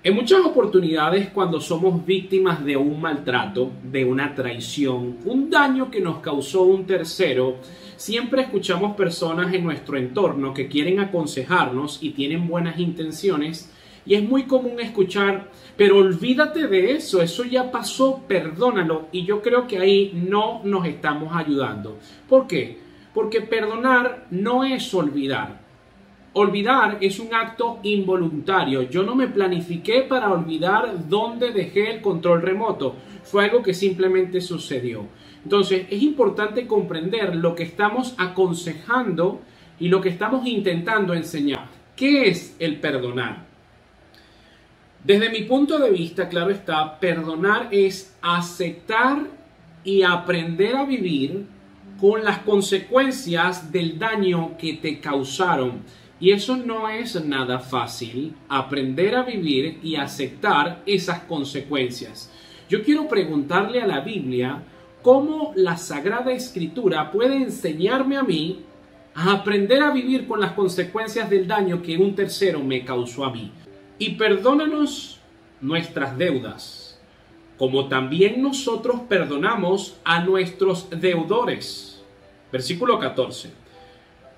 En muchas oportunidades, cuando somos víctimas de un maltrato, de una traición, un daño que nos causó un tercero, siempre escuchamos personas en nuestro entorno que quieren aconsejarnos y tienen buenas intenciones, y es muy común escuchar: pero olvídate de eso, eso ya pasó, perdónalo. Y yo creo que ahí no nos estamos ayudando. ¿Por qué? Porque perdonar no es olvidar. Olvidar es un acto involuntario. Yo no me planifiqué para olvidar dónde dejé el control remoto. Fue algo que simplemente sucedió. Entonces, es importante comprender lo que estamos aconsejando y lo que estamos intentando enseñar. ¿Qué es el perdonar? Desde mi punto de vista, claro está, perdonar es aceptar y aprender a vivir con las consecuencias del daño que te causaron. Y eso no es nada fácil, aprender a vivir y aceptar esas consecuencias. Yo quiero preguntarle a la Biblia cómo la Sagrada Escritura puede enseñarme a mí a aprender a vivir con las consecuencias del daño que un tercero me causó a mí. Y perdónanos nuestras deudas, como también nosotros perdonamos a nuestros deudores. Versículo 14.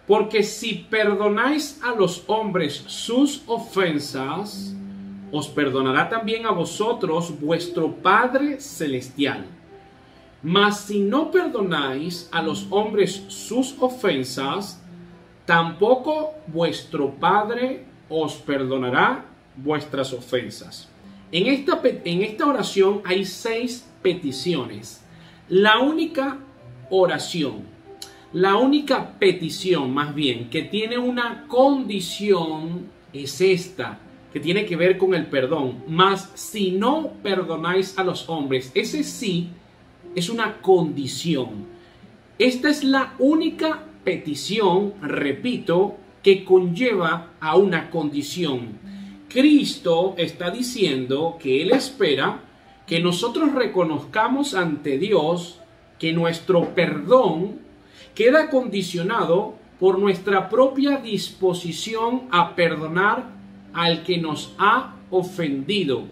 Porque si perdonáis a los hombres sus ofensas, os perdonará también a vosotros vuestro Padre Celestial. Mas si no perdonáis a los hombres sus ofensas, tampoco vuestro Padre os perdonará vuestras ofensas. En esta oración hay 6 peticiones. La única petición más bien que tiene una condición es esta, que tiene que ver con el perdón. Mas si no perdonáis a los hombres, ese sí es una condición. Esta es la única petición, repito, que conlleva a una condición. Cristo está diciendo que Él espera que nosotros reconozcamos ante Dios que nuestro perdón queda condicionado por nuestra propia disposición a perdonar al que nos ha ofendido.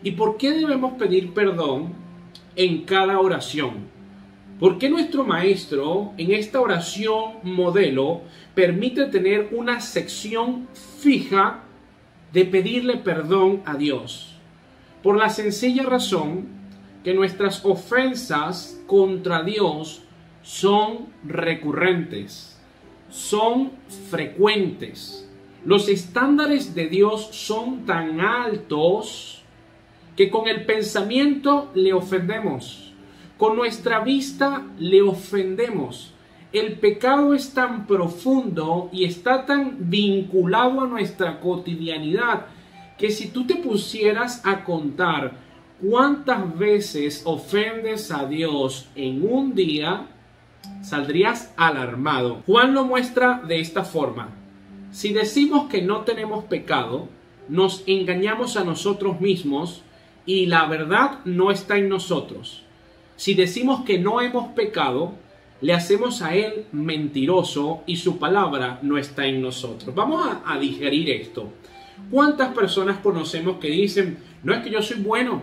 ¿Y por qué debemos pedir perdón en cada oración? ¿Por qué nuestro maestro en esta oración modelo permite tener una sección fija de pedirle perdón a Dios? Por la sencilla razón que nuestras ofensas contra Dios son recurrentes, son frecuentes. Los estándares de Dios son tan altos que con el pensamiento le ofendemos, con nuestra vista le ofendemos. El pecado es tan profundo y está tan vinculado a nuestra cotidianidad que si tú te pusieras a contar cuántas veces ofendes a Dios en un día, saldrías alarmado. Juan lo muestra de esta forma: si decimos que no tenemos pecado, nos engañamos a nosotros mismos y la verdad no está en nosotros. Si decimos que no hemos pecado, le hacemos a Él mentiroso y su palabra no está en nosotros. Vamos a digerir esto. ¿Cuántas personas conocemos que dicen: no es que yo soy bueno,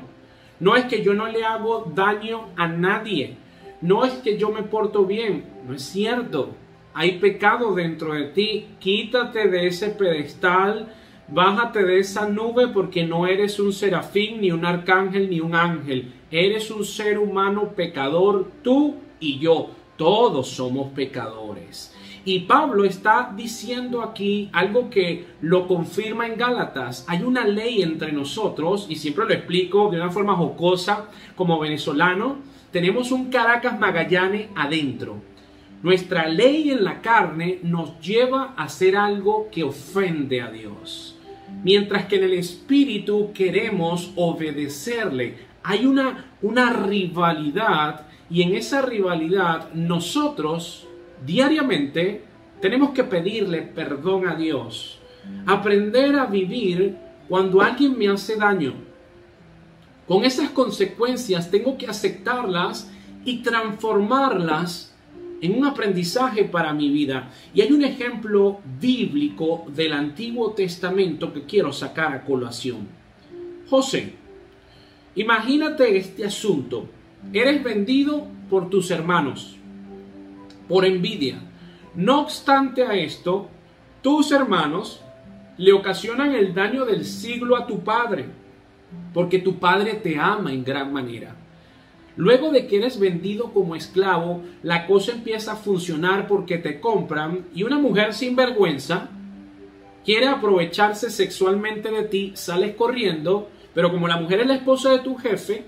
no es que yo no le hago daño a nadie, no es que yo me porto bien? No es cierto. Hay pecado dentro de ti. Quítate de ese pedestal, bájate de esa nube, porque no eres un serafín, ni un arcángel, ni un ángel. Eres un ser humano pecador, tú y yo. Todos somos pecadores. Y Pablo está diciendo aquí algo que lo confirma en Gálatas. Hay una ley entre nosotros, y siempre lo explico de una forma jocosa como venezolano. Tenemos un Caracas Magallanes adentro. Nuestra ley en la carne nos lleva a hacer algo que ofende a Dios, mientras que en el espíritu queremos obedecerle. Hay una rivalidad, y en esa rivalidad nosotros diariamente tenemos que pedirle perdón a Dios. Aprender a vivir cuando alguien me hace daño. Con esas consecuencias tengo que aceptarlas y transformarlas en un aprendizaje para mi vida. Y hay un ejemplo bíblico del Antiguo Testamento que quiero sacar a colación. José, imagínate este asunto. Eres vendido por tus hermanos, por envidia. No obstante a esto, tus hermanos le ocasionan el daño del siglo a tu padre, porque tu padre te ama en gran manera. Luego de que eres vendido como esclavo, la cosa empieza a funcionar porque te compran y una mujer sin vergüenza quiere aprovecharse sexualmente de ti, sales corriendo, pero como la mujer es la esposa de tu jefe,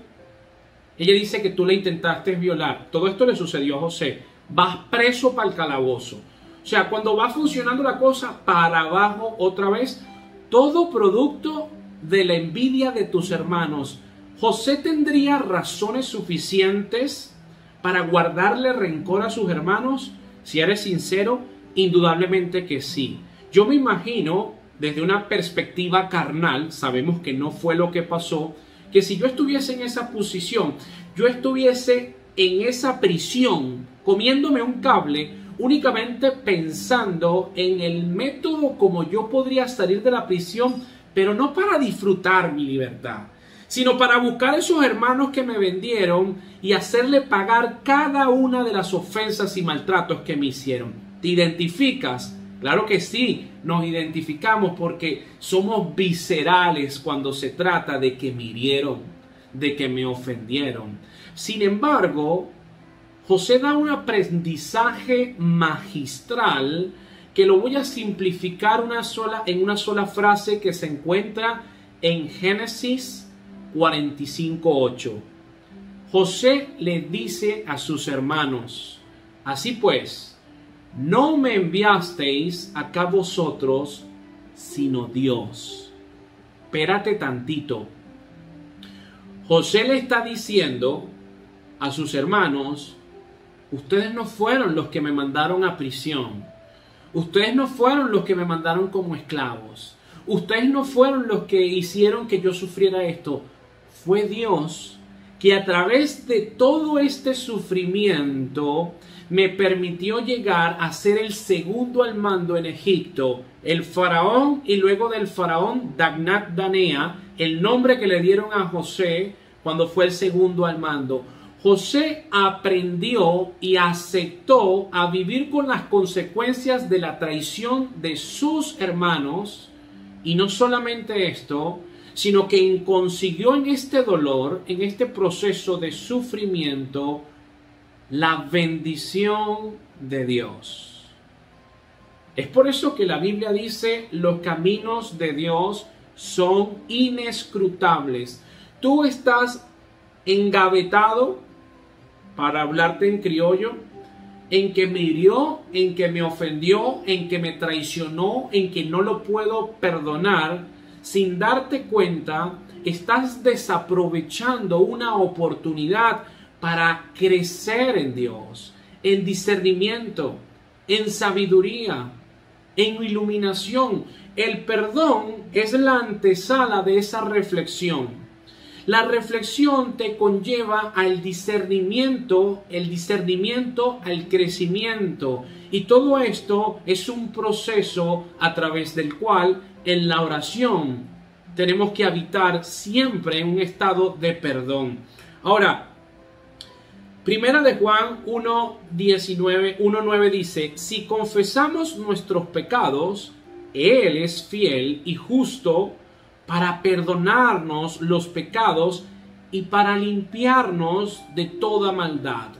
ella dice que tú le intentaste violar. Todo esto le sucedió a José. Vas preso para el calabozo. O sea, cuando va funcionando la cosa, para abajo otra vez, todo producto de la envidia de tus hermanos. José tendría razones suficientes para guardarle rencor a sus hermanos. Si eres sincero, indudablemente que sí. Yo me imagino, desde una perspectiva carnal, sabemos que no fue lo que pasó, que si yo estuviese en esa posición, yo estuviese en esa prisión, comiéndome un cable, únicamente pensando en el método como yo podría salir de la prisión, pero no para disfrutar mi libertad, sino para buscar a esos hermanos que me vendieron y hacerle pagar cada una de las ofensas y maltratos que me hicieron. ¿Te identificas? Claro que sí, nos identificamos porque somos viscerales cuando se trata de que me hirieron, de que me ofendieron. Sin embargo, José da un aprendizaje magistral que lo voy a simplificar en una sola frase que se encuentra en Génesis 45:8. José le dice a sus hermanos: así pues, no me enviasteis acá vosotros, sino Dios. Espérate tantito. José le está diciendo a sus hermanos: ustedes no fueron los que me mandaron a prisión. Ustedes no fueron los que me mandaron como esclavos. Ustedes no fueron los que hicieron que yo sufriera esto. Fue Dios que a través de todo este sufrimiento me permitió llegar a ser el segundo al mando en Egipto. El faraón, y luego del faraón Dagnac-Danea, el nombre que le dieron a José cuando fue el segundo al mando. José aprendió y aceptó a vivir con las consecuencias de la traición de sus hermanos, y no solamente esto, sino que consiguió en este dolor, en este proceso de sufrimiento, la bendición de Dios. Es por eso que la Biblia dice: los caminos de Dios son inescrutables. Tú estás engavetado, para hablarte en criollo, en que me hirió, en que me ofendió, en que me traicionó, en que no lo puedo perdonar. Sin darte cuenta, estás desaprovechando una oportunidad para crecer en Dios, en discernimiento, en sabiduría, en iluminación. El perdón es la antesala de esa reflexión. La reflexión te conlleva al discernimiento, el discernimiento al crecimiento. Y todo esto es un proceso a través del cual en la oración tenemos que habitar siempre en un estado de perdón. Ahora, Primera de Juan 1:9 dice: si confesamos nuestros pecados, Él es fiel y justo para perdonarnos los pecados y para limpiarnos de toda maldad.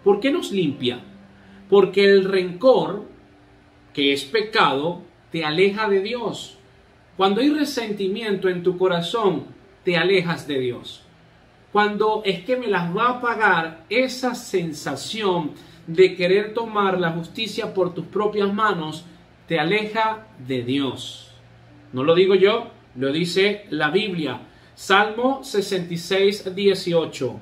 ¿Por qué nos limpia? Porque el rencor, que es pecado, te aleja de Dios. Cuando hay resentimiento en tu corazón, te alejas de Dios. Cuando es que me las va a pagar, esa sensación de querer tomar la justicia por tus propias manos, te aleja de Dios. No lo digo yo, lo dice la Biblia. Salmo 66:18.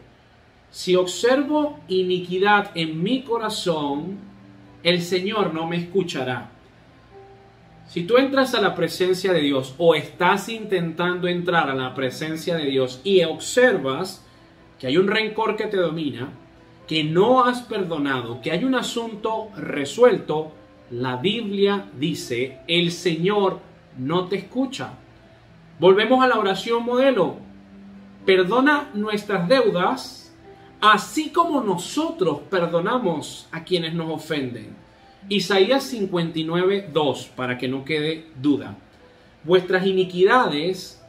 Si observo iniquidad en mi corazón, el Señor no me escuchará. Si tú entras a la presencia de Dios o estás intentando entrar a la presencia de Dios y observas que hay un rencor que te domina, que no has perdonado, que hay un asunto resuelto, la Biblia dice: el Señor no te escucha. Volvemos a la oración modelo. Perdona nuestras deudas, así como nosotros perdonamos a quienes nos ofenden. Isaías 59, 2, para que no quede duda. Vuestras iniquidades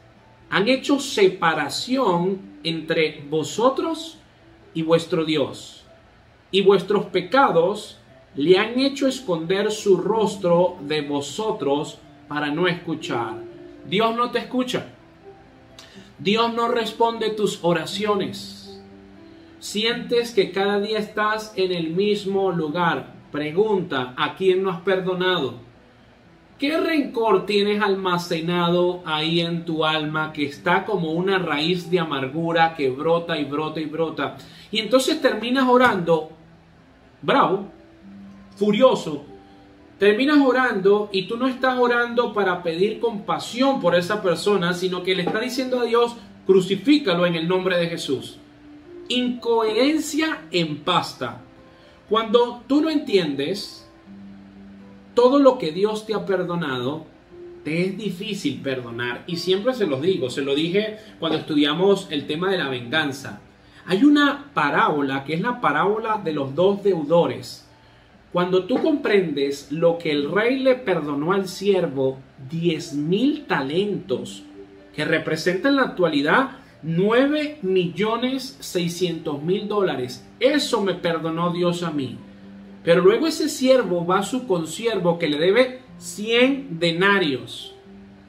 han hecho separación entre vosotros y vuestro Dios, y vuestros pecados le han hecho esconder su rostro de vosotros para no escuchar. Dios no te escucha. Dios no responde tus oraciones. Sientes que cada día estás en el mismo lugar. Pregunta, ¿a quién no has perdonado? ¿Qué rencor tienes almacenado ahí en tu alma que está como una raíz de amargura que brota y brota y brota? Y entonces terminas orando bravo, furioso. Terminas orando y tú no estás orando para pedir compasión por esa persona, sino que le está diciendo a Dios, crucifícalo en el nombre de Jesús. Incoherencia en pasta. Cuando tú no entiendes todo lo que Dios te ha perdonado, te es difícil perdonar. Y siempre se los digo, se lo dije cuando estudiamos el tema de la venganza. Hay una parábola que es la parábola de los dos deudores. Cuando tú comprendes lo que el rey le perdonó al siervo, 10,000 talentos, que representa en la actualidad $9,600,000. Eso me perdonó Dios a mí. Pero luego ese siervo va a su consiervo que le debe 100 denarios,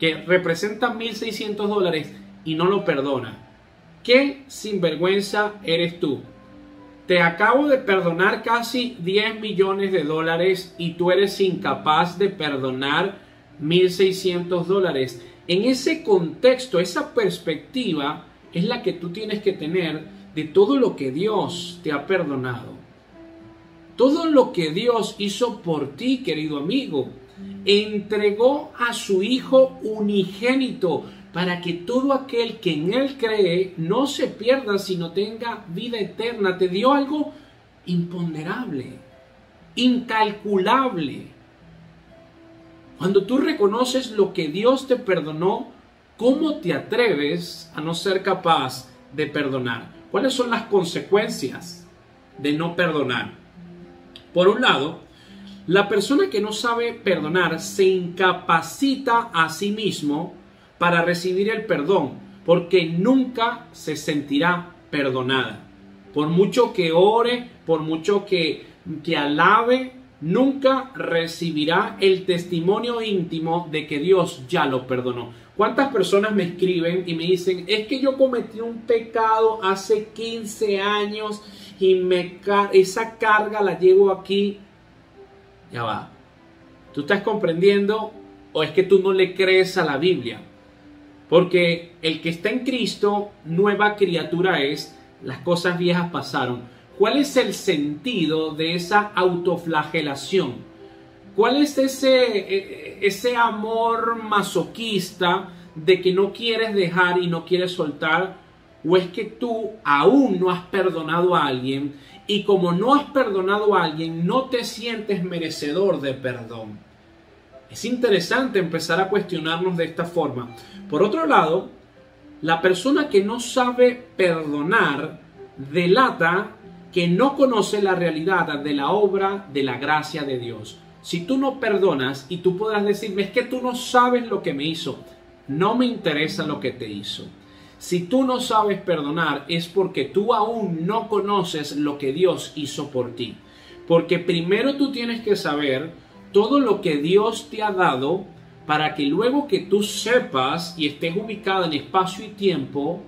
que representan $1,600, y no lo perdona. ¿Qué sinvergüenza eres tú? Te acabo de perdonar casi $10 millones y tú eres incapaz de perdonar $1,600. En ese contexto, esa perspectiva es la que tú tienes que tener de todo lo que Dios te ha perdonado. Todo lo que Dios hizo por ti, querido amigo. Entregó a su Hijo unigénito para que todo aquel que en Él cree no se pierda, sino tenga vida eterna. Te dio algo imponderable, incalculable. Cuando tú reconoces lo que Dios te perdonó, ¿cómo te atreves a no ser capaz de perdonar? ¿Cuáles son las consecuencias de no perdonar? Por un lado, la persona que no sabe perdonar se incapacita a sí mismo para recibir el perdón, porque nunca se sentirá perdonada. Por mucho que ore, por mucho que alabe, nunca recibirá el testimonio íntimo de que Dios ya lo perdonó. ¿Cuántas personas me escriben y me dicen, es que yo cometí un pecado hace 15 años y esa carga la llevo aquí? Ya va. ¿Tú estás comprendiendo o es que tú no le crees a la Biblia? Porque el que está en Cristo, nueva criatura es, las cosas viejas pasaron. ¿Cuál es el sentido de esa autoflagelación? ¿Cuál es ese amor masoquista de que no quieres dejar y no quieres soltar? ¿O es que tú aún no has perdonado a alguien y como no has perdonado a alguien no te sientes merecedor de perdón? Es interesante empezar a cuestionarnos de esta forma. Por otro lado, la persona que no sabe perdonar delata que no conoce la realidad de la obra de la gracia de Dios. Si tú no perdonas y tú podrás decirme, es que tú no sabes lo que me hizo, no me interesa lo que te hizo. Si tú no sabes perdonar es porque tú aún no conoces lo que Dios hizo por ti. Porque primero tú tienes que saber todo lo que Dios te ha dado para que luego que tú sepas y estés ubicado en espacio y tiempo,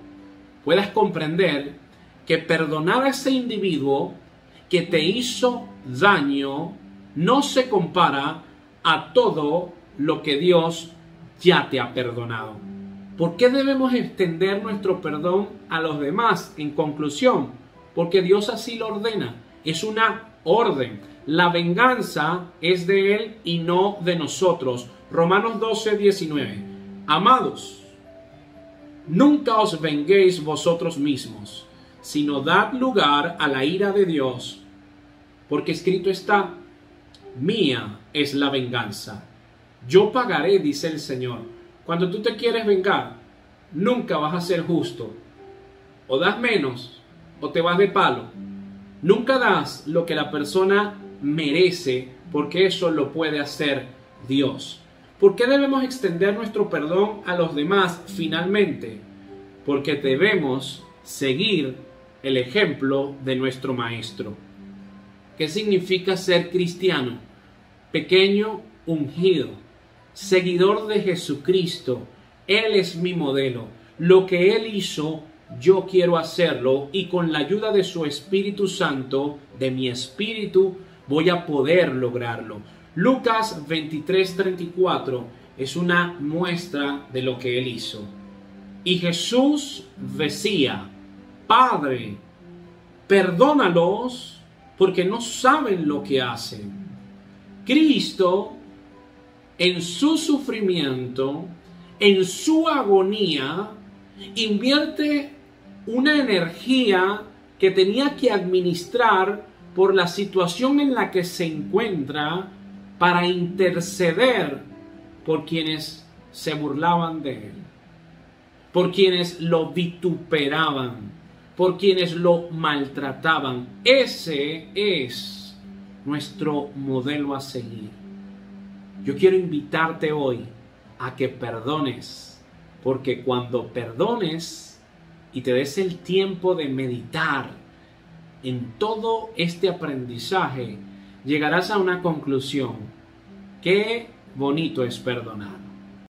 puedas comprender que perdonar a ese individuo que te hizo daño no se compara a todo lo que Dios ya te ha perdonado. ¿Por qué debemos extender nuestro perdón a los demás? En conclusión, porque Dios así lo ordena. Es una orden. La venganza es de Él y no de nosotros. Romanos 12, 19. Amados, nunca os venguéis vosotros mismos, sino dad lugar a la ira de Dios, porque escrito está, mía es la venganza. Yo pagaré, dice el Señor. Cuando tú te quieres vengar, nunca vas a ser justo. O das menos o te vas de palo. Nunca das lo que la persona merece, porque eso lo puede hacer Dios. ¿Por qué debemos extender nuestro perdón a los demás finalmente? Porque debemos seguir el ejemplo de nuestro Maestro. ¿Qué significa ser cristiano? Pequeño, ungido, seguidor de Jesucristo. Él es mi modelo. Lo que Él hizo, yo quiero hacerlo, y con la ayuda de su Espíritu Santo, de mi espíritu, voy a poder lograrlo. Lucas 23:34 es una muestra de lo que Él hizo. Y Jesús decía: Padre, perdónalos porque no saben lo que hacen. Cristo, en su sufrimiento, en su agonía, invierte una energía que tenía que administrar por la situación en la que se encuentra para interceder por quienes se burlaban de él, por quienes lo vituperaban, por quienes lo maltrataban. Ese es nuestro modelo a seguir. Yo quiero invitarte hoy a que perdones, porque cuando perdones y te des el tiempo de meditar en todo este aprendizaje, llegarás a una conclusión: qué bonito es perdonar.